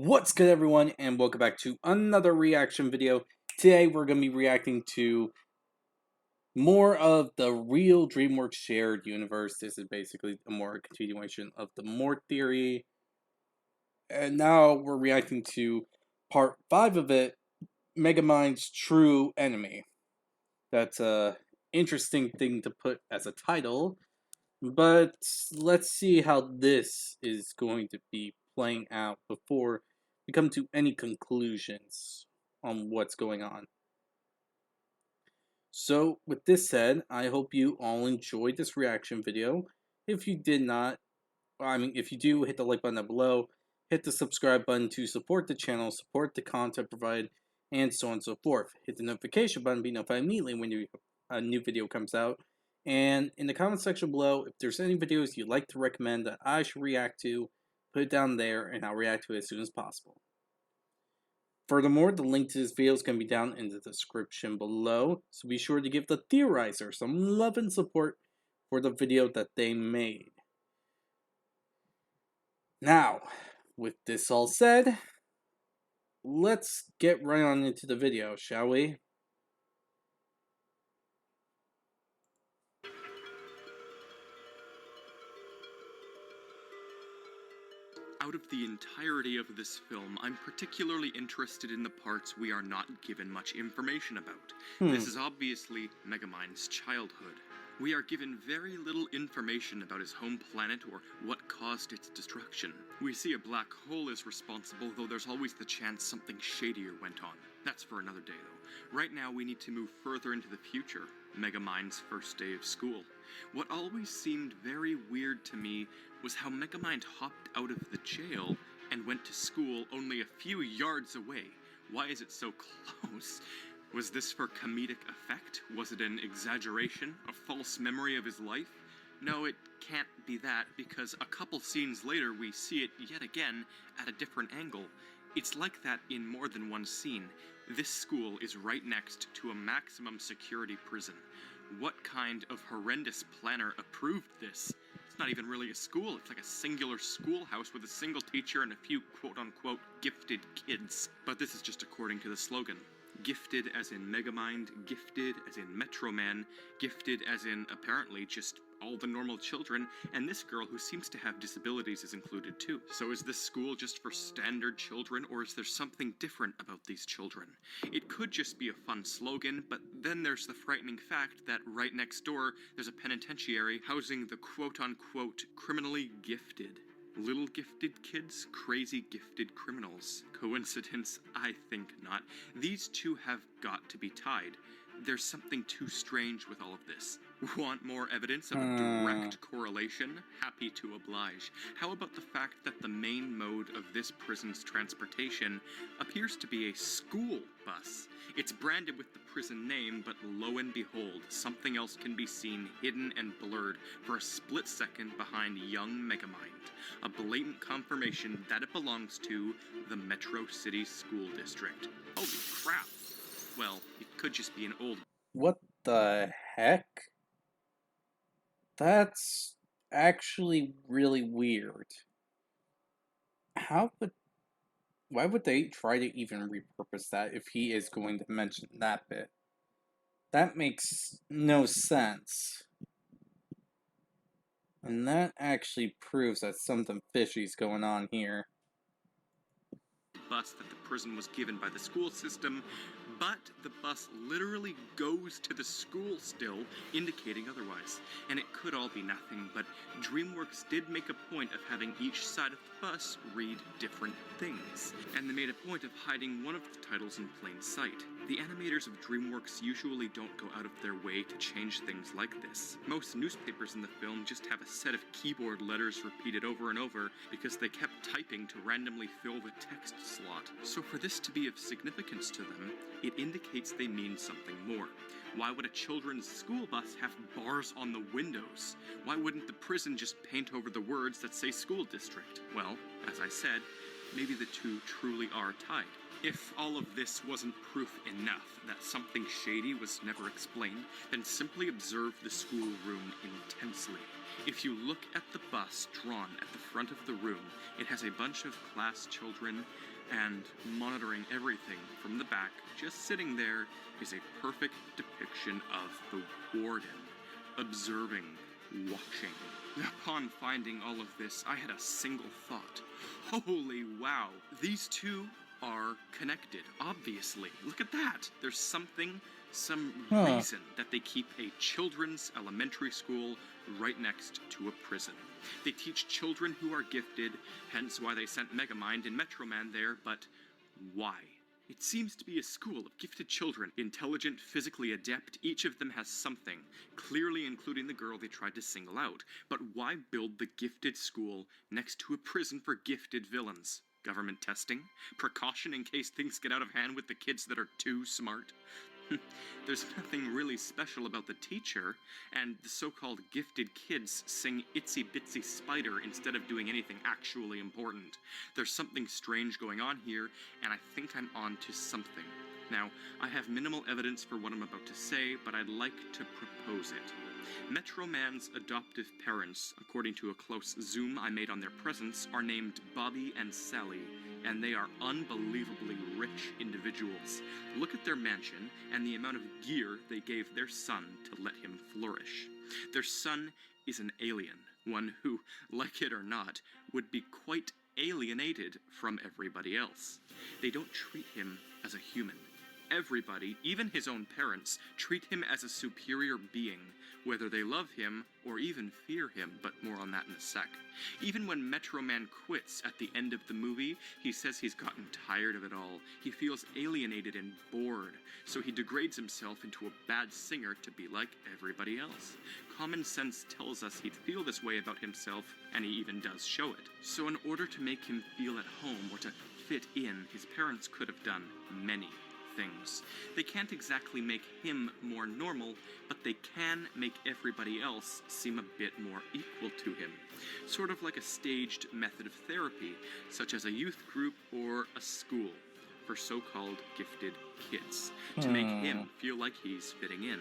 What's good, everyone, and welcome back to another reaction video. Today we're going to be reacting to more of the real Dreamworks shared universe. This is basically a more continuation of the More theory. And now we're reacting to part 5 of it, Megamind's true enemy. That's a interesting thing to put as a title, but let's see how this is going to be playing out before we come to any conclusions on what's going on. So, with this said, I hope you all enjoyed this reaction video. If you did not, if you do, hit the like button down below, hit the subscribe button to support the channel, support the content provided, and so on and so forth. Hit the notification button, be notified immediately when a new video comes out. And in the comment section below, if there's any videos you'd like to recommend that I should react to, put it down there and I'll react to it as soon as possible. Furthermore, the link to this video is going to be down in the description below, so be sure to give the theorizer some love and support for the video that they made. Now, with this all said, let's get right on into the video, shall we? Out of the entirety of this film, I'm particularly interested in the parts we are not given much information about. This is obviously Megamind's childhood. We are given very little information about his home planet or what caused its destruction. We see a black hole is responsible, though there's always the chance something shadier went on. That's for another day, though. Right now, we need to move further into the future. Megamind's first day of school. What always seemed very weird to me was how Megamind hopped out of the jail and went to school only a few yards away. Why is it so close? Was this for comedic effect? Was it an exaggeration? A false memory of his life? No, it can't be that, because a couple scenes later we see it yet again at a different angle. It's like that in more than one scene. This school is right next to a maximum security prison. What kind of horrendous planner approved this? It's not even really a school, it's like a singular schoolhouse with a single teacher and a few quote-unquote gifted kids. But this is just according to the slogan. Gifted as in Megamind, gifted as in Metroman, gifted as in apparently just all the normal children, and this girl who seems to have disabilities is included too. So is this school just for standard children, or is there something different about these children? It could just be a fun slogan, but then there's the frightening fact that right next door there's a penitentiary housing the quote-unquote criminally gifted. Little gifted kids, crazy gifted criminals. Coincidence? I think not. These two have got to be tied. There's something too strange with all of this. Want more evidence of a direct correlation? Happy to oblige. How about the fact that the main mode of this prison's transportation appears to be a school bus? It's branded with the prison name, but lo and behold, something else can be seen hidden and blurred for a split second behind young Megamind. A blatant confirmation that it belongs to the Metro City School District. Holy crap! Well, it could just be an old... What the heck? That's actually really weird. Why would they try to even repurpose that if he is going to mention that bit? That makes no sense. And that actually proves that something fishy's going on here. Bus that the prison was given by the school system, but the bus literally goes to the school still, indicating otherwise. And it could all be nothing, but Dreamworks did make a point of having each side of the bus read different things. And they made a point of hiding one of the titles in plain sight. The animators of Dreamworks usually don't go out of their way to change things like this. Most newspapers in the film just have a set of keyboard letters repeated over and over because they kept typing to randomly fill the text slot. So for this to be of significance to them, it indicates they mean something more. Why would a children's school bus have bars on the windows? Why wouldn't the prison just paint over the words that say school district? Well, as I said, maybe the two truly are tied. If all of this wasn't proof enough that something shady was never explained, then simply observe the schoolroom intensely. If you look at the bus drawn at the front of the room, it has a bunch of class children, and monitoring everything from the back, just sitting there, is a perfect depiction of the warden, observing, watching. Upon finding all of this, I had a single thought. Holy wow, these two are connected, obviously. Look at that. There's some reason that they keep a children's elementary school right next to a prison. They teach children who are gifted, hence why they sent Megamind and Metroman there, but why? It seems to be a school of gifted children, intelligent, physically adept. Each of them has something, clearly including the girl they tried to single out. But why build the gifted school next to a prison for gifted villains? Government testing? Precaution in case things get out of hand with the kids that are too smart? There's nothing really special about the teacher, and the so-called gifted kids sing Itsy Bitsy Spider instead of doing anything actually important. There's something strange going on here, and I think I'm on to something. Now, I have minimal evidence for what I'm about to say, but I'd like to propose it. Metroman's adoptive parents, according to a close zoom I made on their presence, are named Bobby and Sally, and they are unbelievably rich individuals. Look at their mansion and the amount of gear they gave their son to let him flourish. Their son is an alien, one who, like it or not, would be quite alienated from everybody else. They don't treat him as a human. Everybody, even his own parents, treat him as a superior being, whether they love him or even fear him, but more on that in a sec. Even when Metroman quits at the end of the movie, he says he's gotten tired of it all. He feels alienated and bored, so he degrades himself into a bad singer to be like everybody else. Common sense tells us he'd feel this way about himself, and he even does show it. So in order to make him feel at home or to fit in, his parents could have done many things. They can't exactly make him more normal, but they can make everybody else seem a bit more equal to him. Sort of like a staged method of therapy, such as a youth group or a school for so-called gifted kids, to make him feel like he's fitting in.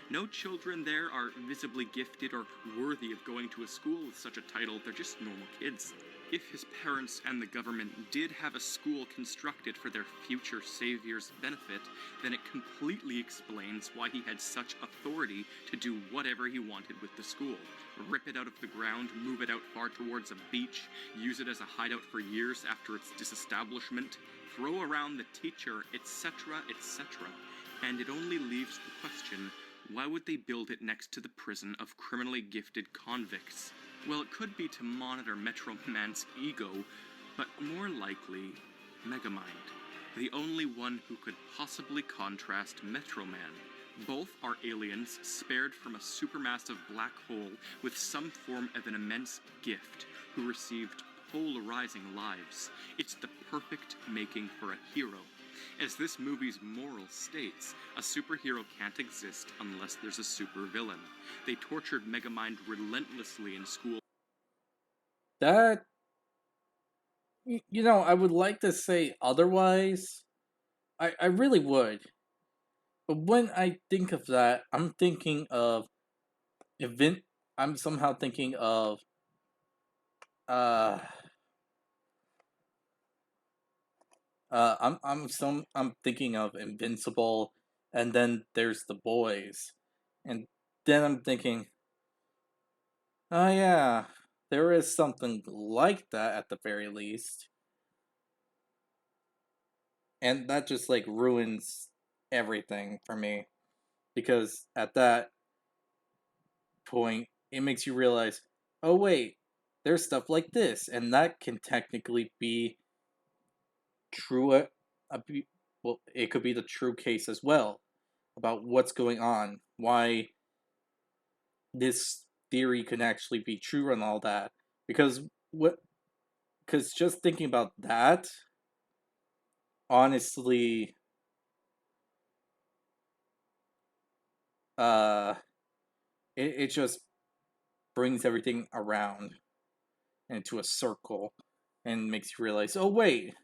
No children there are visibly gifted or worthy of going to a school with such a title. They're just normal kids. If his parents and the government did have a school constructed for their future savior's benefit, then it completely explains why he had such authority to do whatever he wanted with the school. Rip it out of the ground, move it out far towards a beach, use it as a hideout for years after its disestablishment, throw around the teacher, etc., etc. And it only leaves the question, why would they build it next to the prison of criminally gifted convicts? Well, it could be to monitor Metroman's ego, but more likely, Megamind, the only one who could possibly contrast Metroman. Both are aliens spared from a supermassive black hole with some form of an immense gift, who received polarizing lives. It's the perfect making for a hero. As this movie's moral states, a superhero can't exist unless there's a supervillain. They tortured Megamind relentlessly in school. That, I would like to say otherwise. I really would. But when I think of that, I'm thinking of event. I'm somehow thinking of uh I'm thinking of Invincible, and then there's The Boys, and then I'm thinking, oh yeah, there is something like that at the very least, and that just like ruins everything for me because at that point it makes you realize, oh wait, there's stuff like this, and that can technically be true. Well, it could be the true case as well about what's going on, why this theory can actually be true and all that. Because what? Because just thinking about that, honestly, uh, it just brings everything around into a circle and makes you realize, oh wait,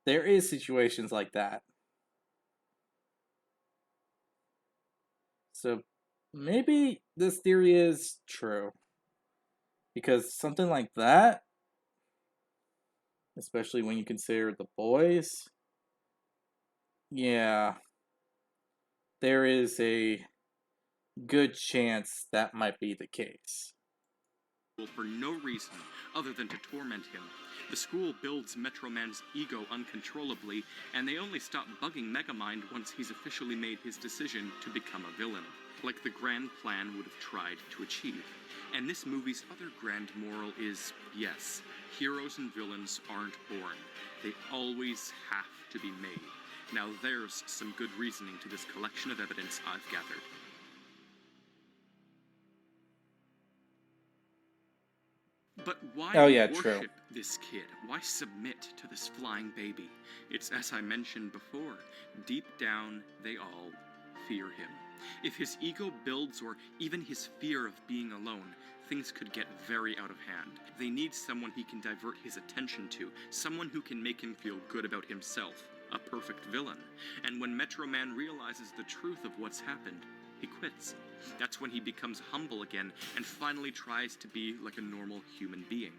there is situations like that. So maybe this theory is true. Because something like that, especially when you consider the boys, yeah, there is a good chance that might be the case. For no reason other than to torment him. The school builds Metroman's ego uncontrollably, and they only stop bugging Megamind once he's officially made his decision to become a villain, like the grand plan would have tried to achieve. And this movie's other grand moral is, yes, heroes and villains aren't born. They always have to be made. Now there's some good reasoning to this collection of evidence I've gathered. But why Oh yeah, true. worship this kid? Why submit to this flying baby? It's as I mentioned before, deep down they all fear him. If his ego builds, or even his fear of being alone, things could get very out of hand. They need someone he can divert his attention to, someone who can make him feel good about himself, a perfect villain. And when Metroman realizes the truth of what's happened, he quits. That's when he becomes humble again and finally tries to be like a normal human being.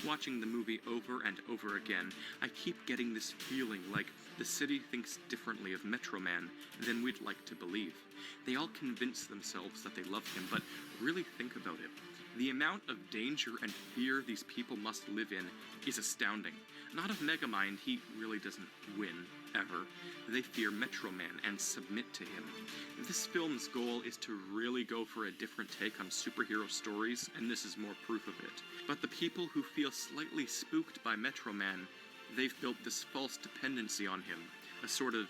Watching the movie over and over again, I keep getting this feeling like the city thinks differently of Metroman than we'd like to believe. They all convince themselves that they love him, but really think about it. The amount of danger and fear these people must live in is astounding. Not of Megamind, he really doesn't win, ever. They fear Metroman and submit to him. This film's goal is to really go for a different take on superhero stories, and this is more proof of it. But the people who feel slightly spooked by Metroman, they've built this false dependency on him, a sort of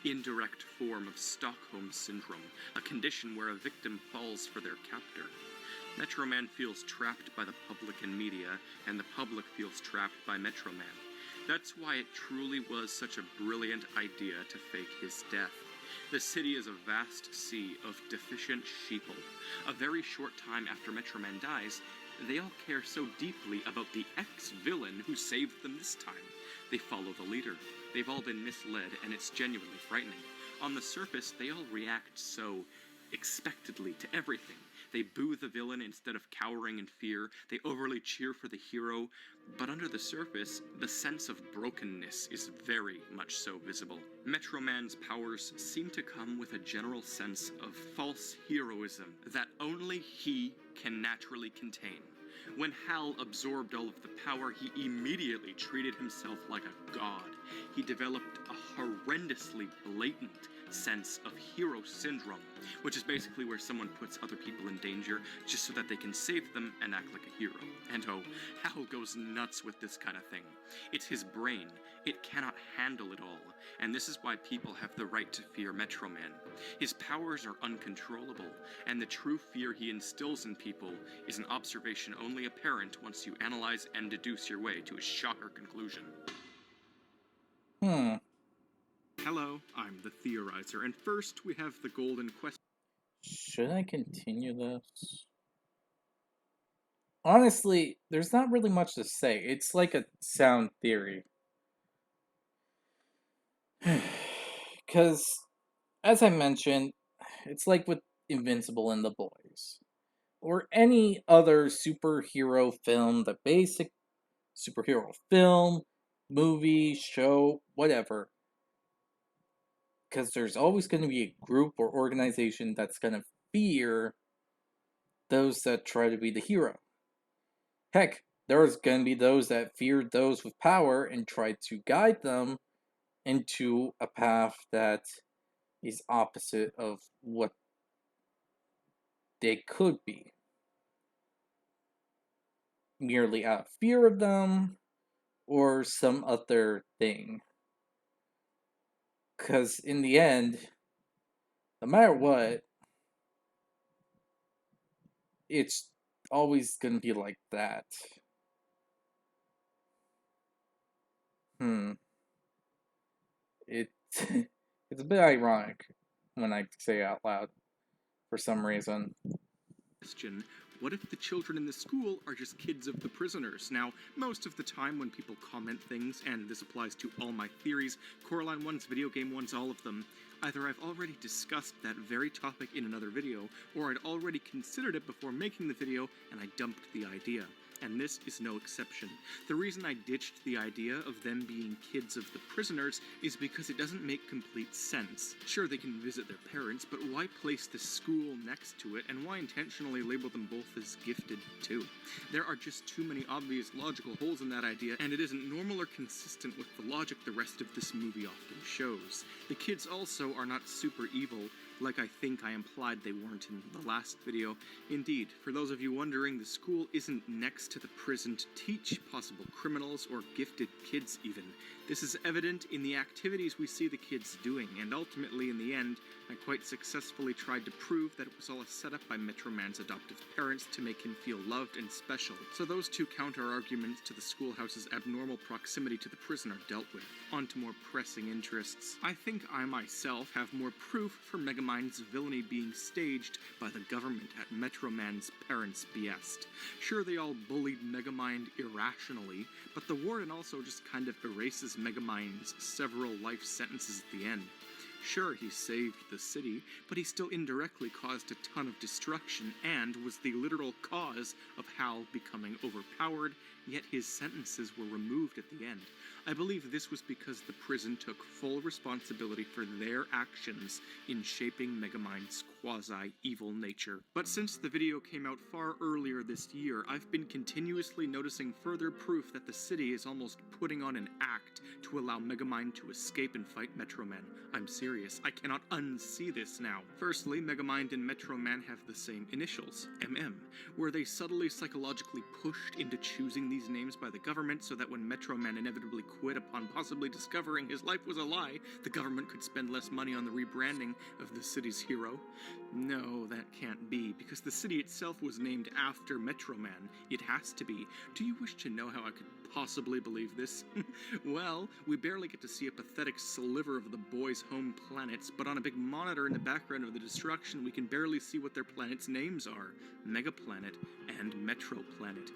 indirect form of Stockholm Syndrome, a condition where a victim falls for their captor. Metroman feels trapped by the public and media, and the public feels trapped by Metroman. That's why it truly was such a brilliant idea to fake his death. The city is a vast sea of deficient sheeple. A very short time after Metroman dies, they all care so deeply about the ex-villain who saved them this time. They follow the leader. They've all been misled, and it's genuinely frightening. On the surface, they all react so expectedly to everything. They boo the villain instead of cowering in fear. They overly cheer for the hero. But under the surface, the sense of brokenness is very much so visible. Metroman's powers seem to come with a general sense of false heroism that only he can naturally contain. When Hal absorbed all of the power, he immediately treated himself like a god. He developed a horrendously blatant sense of hero syndrome, which is basically where someone puts other people in danger just so that they can save them and act like a hero. And oh, Hal goes nuts with this kind of thing. It's his brain. It cannot handle it all, and this is why people have the right to fear Metroman. His powers are uncontrollable, and the true fear he instills in people is an observation only apparent once you analyze and deduce your way to a shocker conclusion. Hello, I'm the Theorizer, and first we have the golden question. Should I continue this? Honestly, there's not really much to say. It's like a sound theory. Because, as I mentioned, it's like with Invincible and the Boys, or any other superhero film, the basic superhero film, movie, show, whatever. Because there's always going to be a group or organization that's going to fear those that try to be the hero. Heck, there's going to be those that fear those with power and try to guide them into a path that is opposite of what they could be. Merely out of fear of them or some other thing. Because in the end, no matter what, it's always going to be like that. It it's a bit ironic when I say it out loud for some reason. Question, What if the children in the school are just kids of the prisoners? Now, most of the time when people comment things, and this applies to all my theories, Coraline ones, video game ones, all of them, either I've already discussed that very topic in another video, or I'd already considered it before making the video and I dumped the idea. And this is no exception. The reason I ditched the idea of them being kids of the prisoners is because it doesn't make complete sense. Sure, they can visit their parents, but why place the school next to it, and why intentionally label them both as gifted too? There are just too many obvious logical holes in that idea, and it isn't normal or consistent with the logic the rest of this movie often shows. The kids also are not super evil, like I think I implied they weren't in the last video. Indeed, for those of you wondering, the school isn't next to the prison to teach possible criminals or gifted kids even. This is evident in the activities we see the kids doing, and ultimately in the end, I quite successfully tried to prove that it was all a setup by Metroman's adoptive parents to make him feel loved and special. So those two counter-arguments to the schoolhouse's abnormal proximity to the prison are dealt with. On to more pressing interests. I think I myself have more proof for Megamind's villainy being staged by the government at Metroman's parents' behest. Sure, they all bullied Megamind irrationally, but the warden also just kind of erases Megamind's several life sentences at the end. Sure, he saved the city, but he still indirectly caused a ton of destruction and was the literal cause of Hal becoming overpowered, yet his sentences were removed at the end. I believe this was because the prison took full responsibility for their actions in shaping Megamind's quasi-evil nature. But since the video came out far earlier this year, I've been continuously noticing further proof that the city is almost putting on an act to allow Megamind to escape and fight Metroman. I'm serious, I cannot unsee this now. Firstly, Megamind and Metroman have the same initials, MM. Were they subtly psychologically pushed into choosing these names by the government so that when Metroman inevitably quit upon possibly discovering his life was a lie, the government could spend less money on the rebranding of the city's hero? No, that can't be, because the city itself was named after Metroman. It has to be. Do you wish to know how I could possibly believe this? Well, we barely get to see a pathetic sliver of the boys' home planets, but on a big monitor in the background of the destruction, we can barely see what their planets' names are. Megaplanet and Metroplanet.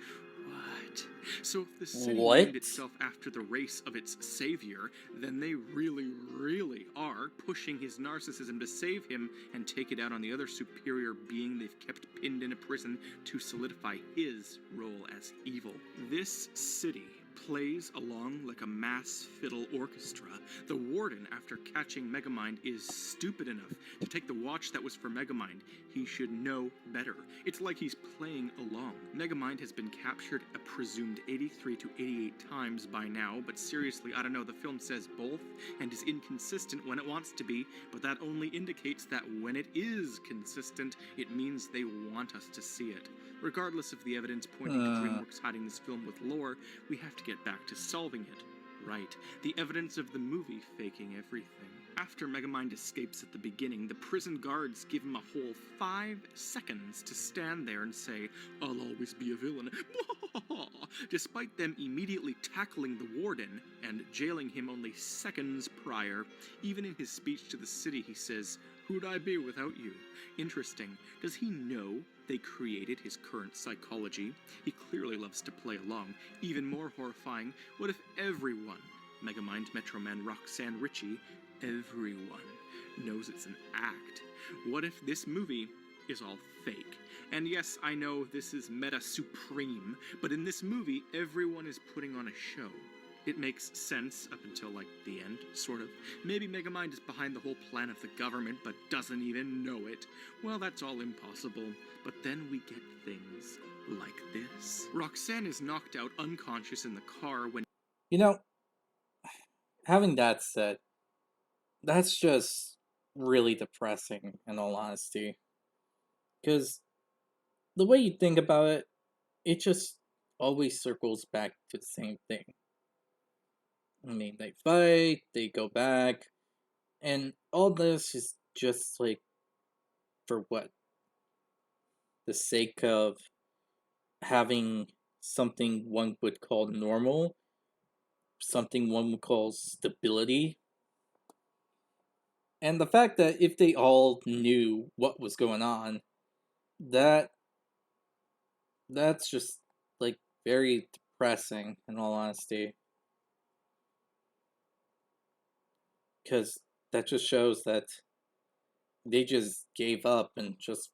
What? So if the city named itself after the race of its savior, then they really, really are pushing his narcissism to save him and take it out on the other superior being they've kept pinned in a prison to solidify his role as evil. This city plays along like a mass fiddle orchestra. The warden, after catching Megamind, is stupid enough to take the watch that was for Megamind. He should know better. It's like he's playing along. Megamind has been captured a presumed 83 to 88 times by now, but seriously, I don't know, the film says both and is inconsistent when it wants to be, but that only indicates that when it is consistent, it means they want us to see it. Regardless of the evidence pointing to Dreamworks hiding this film with lore, we have to get back to solving it. Right, the evidence of the movie faking everything. After Megamind escapes at the beginning, the prison guards give him a whole 5 seconds to stand there and say, "I'll always be a villain," despite them immediately tackling the warden and jailing him only seconds prior. Even in his speech to the city, he says, "Who'd I be without you?" Interesting. Does he know they created his current psychology? He clearly loves to play along. Even more horrifying, what if everyone, Megamind, Metroman, Roxanne, Richie, everyone knows it's an act? What if this movie is all fake? And yes, I know this is meta supreme, but in this movie, everyone is putting on a show. It makes sense up until, like, the end, sort of. Maybe Megamind is behind the whole plan of the government, but doesn't even know it. Well, that's all impossible. But then we get things like this. Roxanne is knocked out unconscious in the car when... You know, having that said, that's just really depressing, in all honesty. Because the way you think about it, it just always circles back to the same thing. I mean, they fight, they go back, and all this is just like, for what? The sake of having something one would call normal, something one would call stability. And the fact that if they all knew what was going on, that That's just, like, very depressing, in all honesty. Because that just shows that they just gave up and just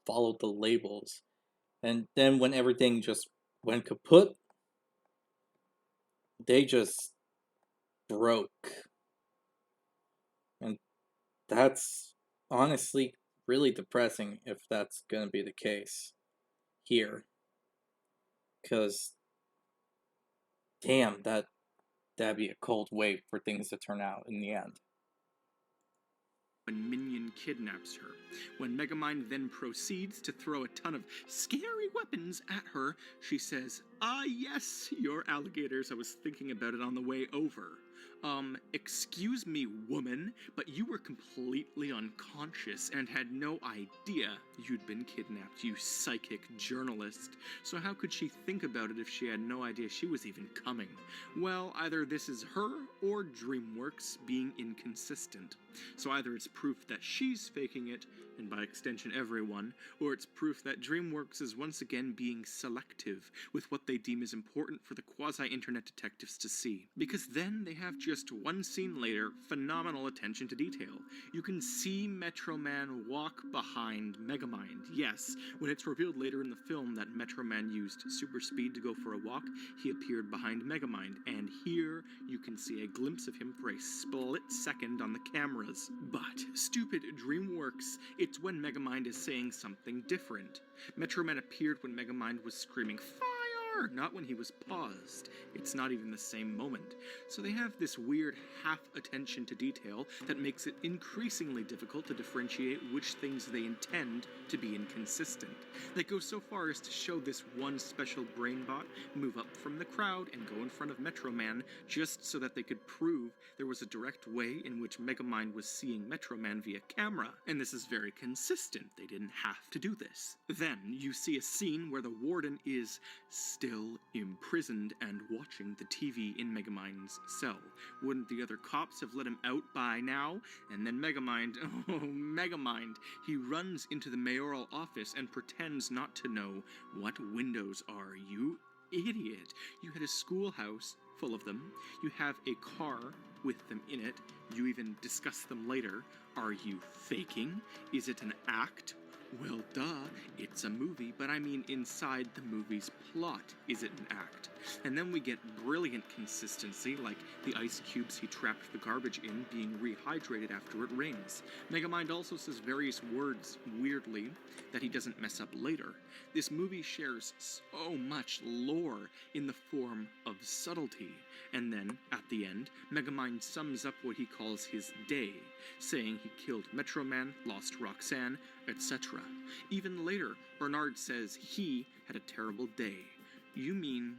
followed the labels. And then when everything just went kaput, they just broke. And that's honestly really depressing if that's going to be the case here. Because, damn, that'd be a cold way for things to turn out in the end. When Minion kidnaps her, when Megamind then proceeds to throw a ton of scary weapons at her, she says, "Ah, yes, your alligators. I was thinking about it on the way over. Excuse me, woman, but you were completely unconscious and had no idea you'd been kidnapped, you psychic journalist. So how could she think about it if she had no idea she was even coming? Well, either this is her or Dreamworks being inconsistent. So either it's proof that she's faking it, and by extension everyone, or it's proof that Dreamworks is once again being selective with what they deem is important for the quasi-internet detectives to see. Because then they have just one scene later phenomenal attention to detail. You can see Metroman walk behind Megamind. Yes, when it's revealed later in the film that Metroman used super speed to go for a walk, he appeared behind Megamind, and here you can see a glimpse of him for a split second on the cameras. But, stupid Dreamworks, it's when Megamind is saying something different. Metroman appeared when Megamind was screaming, "Fire!" not when he was paused. It's not even the same moment. So they have this weird half attention to detail that makes it increasingly difficult to differentiate which things they intend to be inconsistent. They go so far as to show this one special brainbot move up from the crowd and go in front of Metroman just so that they could prove there was a direct way in which Megamind was seeing Metroman via camera. And this is very consistent. They didn't have to do this. Then you see a scene where the warden is still imprisoned and watching the TV in Megamind's cell. Wouldn't the other cops have let him out by now? And then Megamind, oh Megamind, he runs into the mayoral office and pretends not to know. What windows are you? Idiot. You had a schoolhouse full of them. You have a car with them in it. You even discuss them later. Are you faking? Is it an act? Well, duh, it's a movie, but I mean inside the movie's plot, is it an act? And then we get brilliant consistency, like the ice cubes he trapped the garbage in being rehydrated after it rains. Megamind also says various words, weirdly, that he doesn't mess up later. This movie shares so much lore in the form of subtlety. And then, at the end, Megamind sums up what he calls his day, saying he killed Metroman, lost Roxanne, etc. Even later, Bernard says he had a terrible day. You mean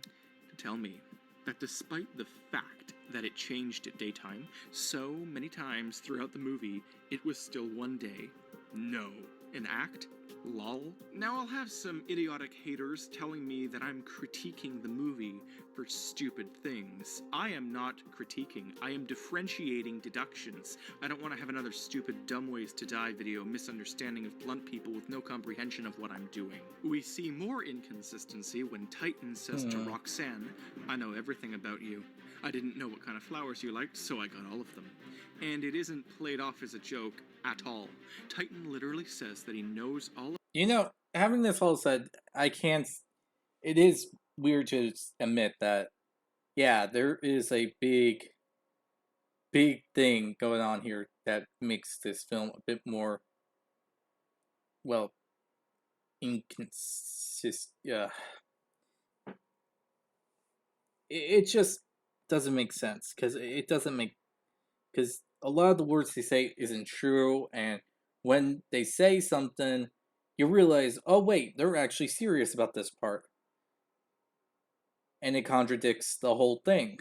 to tell me that despite the fact that it changed at daytime so many times throughout the movie, it was still one day? No. An act? Lol. Now I'll have some idiotic haters telling me that I'm critiquing the movie for stupid things. I am not critiquing. I am differentiating deductions. I don't want to have another stupid dumb ways to die video misunderstanding of blunt people with no comprehension of what I'm doing. We see more inconsistency when Titan says to Roxanne, "I know everything about you. I didn't know what kind of flowers you liked, so I got all of them." And it isn't played off as a joke at all. Titan literally says that he knows all. You know, having this all said, I can't. It is weird to admit that, yeah, there is a big thing going on here that makes this film a bit more, well, inconsistent. Yeah, it just doesn't make sense because it doesn't make, because a lot of the words they say isn't true, and when they say something, you realize, oh wait, they're actually serious about this part, and it contradicts the whole thing.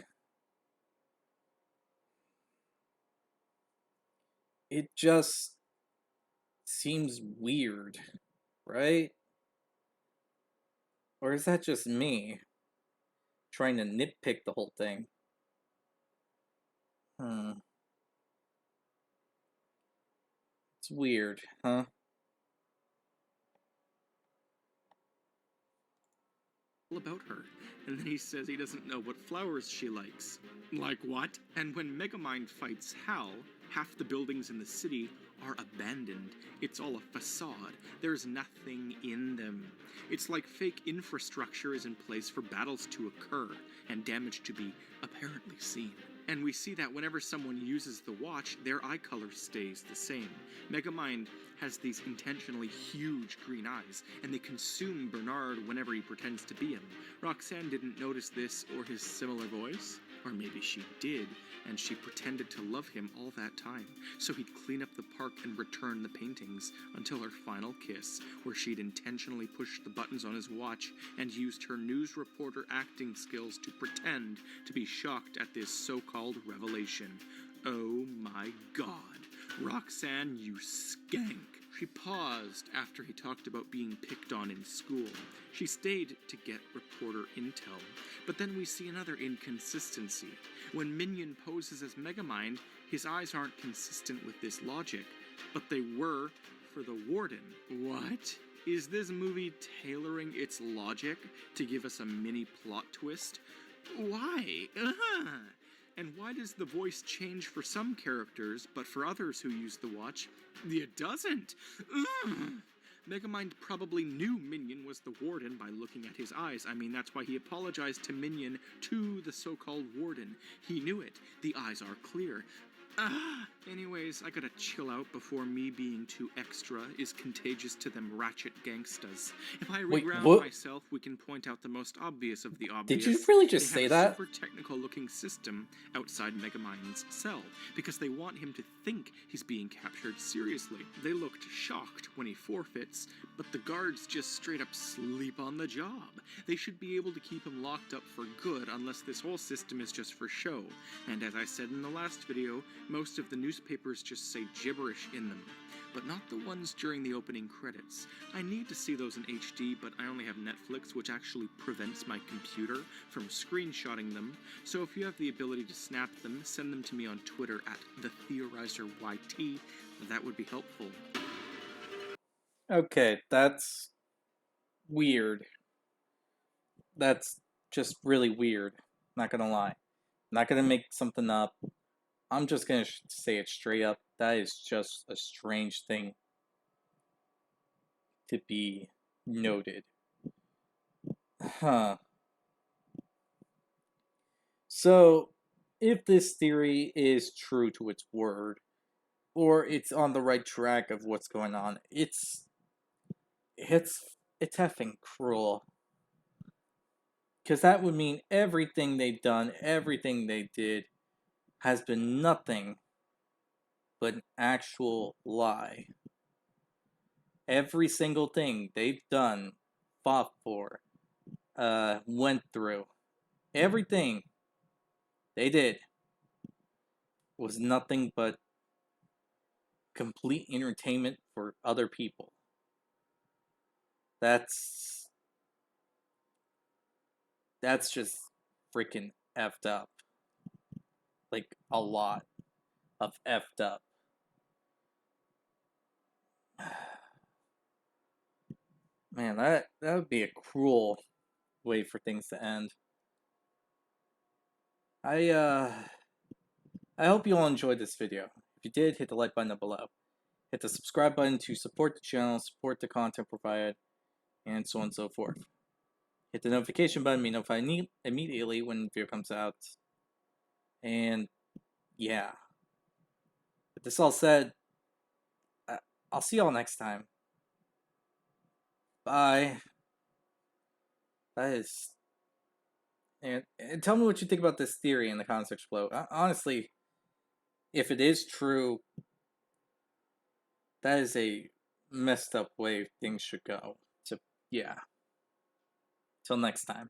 It just seems weird, right? Or is that just me trying to nitpick the whole thing? Hmm. It's weird, huh? about her. And then he says he doesn't know what flowers she likes. Like what? And when Megamind fights Hal, half the buildings in the city are abandoned. It's all a facade. There's nothing in them. It's like fake infrastructure is in place for battles to occur and damage to be apparently seen. And we see that whenever someone uses the watch, their eye color stays the same. Megamind has these intentionally huge green eyes, and they consume Bernard whenever he pretends to be him. Roxanne didn't notice this or his similar voice. Or maybe she did, and she pretended to love him all that time, so he'd clean up the park and return the paintings until her final kiss, where she'd intentionally pushed the buttons on his watch and used her news reporter acting skills to pretend to be shocked at this so-called revelation. Oh my God. Roxanne, you skank. She paused after he talked about being picked on in school. She stayed to get reporter intel. But then we see another inconsistency. When Minion poses as Megamind, his eyes aren't consistent with this logic, but they were for the Warden. What? Is this movie tailoring its logic to give us a mini plot twist? Why? And why does the voice change for some characters, but for others who use the watch, it doesn't? Megamind probably knew Minion was the Warden by looking at his eyes. I mean, that's why he apologized to Minion, to the so-called Warden. He knew it. The eyes are clear. Anyways, I gotta chill out before me being too extra is contagious to them ratchet gangstas. If I reground myself, we can point out the most obvious of the obvious. Did you really just say that? They have a super technical looking system outside Megamind's cell, because they want him to think he's being captured seriously. They looked shocked when he forfeits, but the guards just straight up sleep on the job. They should be able to keep him locked up for good unless this whole system is just for show. And as I said in the last video, most of the newspapers just say gibberish in them, but not the ones during the opening credits. I need to see those in HD, but I only have Netflix, which actually prevents my computer from screenshotting them. So if you have the ability to snap them, send them to me on Twitter at TheTheorizerYT. That would be helpful. Okay, that's weird. That's just really weird. Not gonna lie. Not gonna make something up. I'm just gonna say it straight up. That is just a strange thing to be noted. Huh. So, if this theory is true to its word, or it's on the right track of what's going on, it's effing cruel. Because that would mean everything they've done, everything they did, has been nothing but an actual lie. Every single thing they've done, fought for, went through, everything they did was nothing but complete entertainment for other people. That's just freaking effed up. Like, a lot of effed up. Man, that would be a cruel way for things to end. I hope you all enjoyed this video. If you did, hit the like button below. Hit the subscribe button to support the channel, support the content provided, and so on and so forth. Hit the notification button to be notified immediately when the video comes out. And yeah. With this all said, I'll see y'all next time. Bye. That is... And tell me what you think about this theory in the comment section below. Honestly, if it is true, that is a messed up way things should go. So, yeah. Till next time.